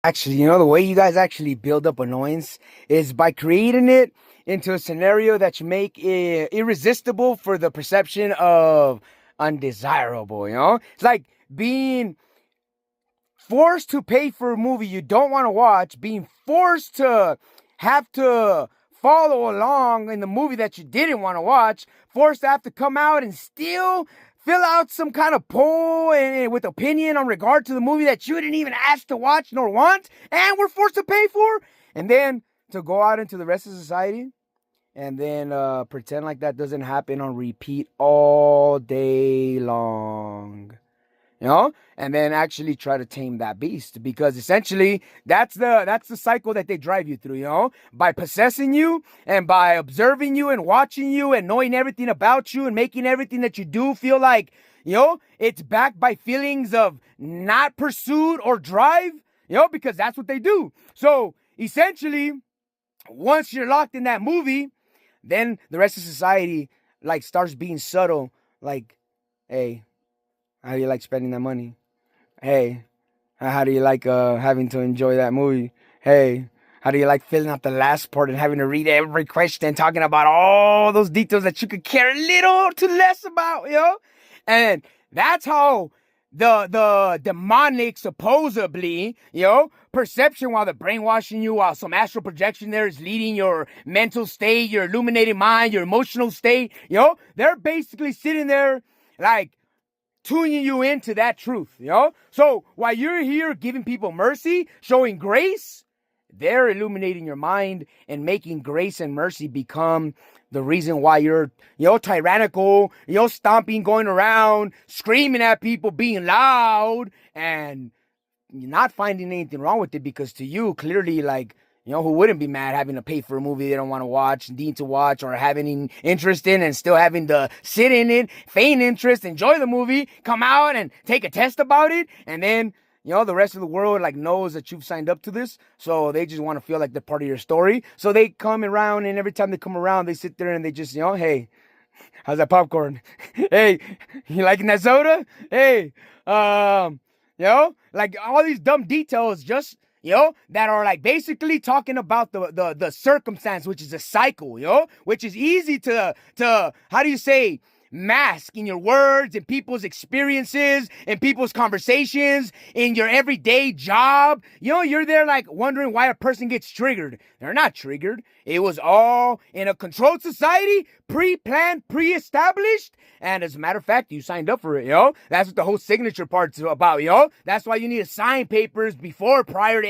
Actually, the way you guys actually build up annoyance is by creating it into a scenario that you make irresistible for the perception of undesirable. It's like being forced to pay for a movie you don't want to watch, being forced to have to follow along in the movie that you didn't want to watch, forced to have to come out and still fill out some kind of poll and with opinion on regard to the movie that you didn't even ask to watch nor want, and we're forced to pay for, and then to go out into the rest of society and then pretend like that doesn't happen on repeat all day long. And then actually try to tame that beast, because essentially that's the cycle that they drive you through, by possessing you and by observing you and watching you and knowing everything about you and making everything that you do feel like, it's backed by feelings of not pursuit or drive, because that's what they do. So essentially, once you're locked in that movie, then the rest of society like starts being subtle, like, hey, how do you like spending that money? Hey, how do you like having to enjoy that movie? Hey, how do you like filling out the last part and having to read every question, talking about all those details that you could care a little to less about, And that's how the demonic supposedly, perception, while they're brainwashing you, while some astral projection there is leading your mental state, your illuminated mind, your emotional state, they're basically sitting there like tuning you into that truth, So while you're here giving people mercy, showing grace, they're illuminating your mind and making grace and mercy become the reason why you're, tyrannical, stomping, going around, screaming at people, being loud, and not finding anything wrong with it, because to you, clearly, like, who wouldn't be mad having to pay for a movie they don't want to watch, need to watch, or having interest in, and still having to sit in it, feign interest, enjoy the movie, come out and take a test about it, and then, the rest of the world like knows that you've signed up to this, so they just want to feel like they're part of your story. So they come around, and every time they come around, they sit there and they just, hey, how's that popcorn? Hey, you liking that soda? Hey, like all these dumb details just, that are like basically talking about the circumstance, which is a cycle, which is easy to how do you say, mask in your words and people's experiences and people's conversations in your everyday job. You're there like wondering why a person gets triggered. They're not triggered. It was all in a controlled society, pre-planned, pre-established. And as a matter of fact, you signed up for it, That's what the whole signature part's about, That's why you need to sign papers prior to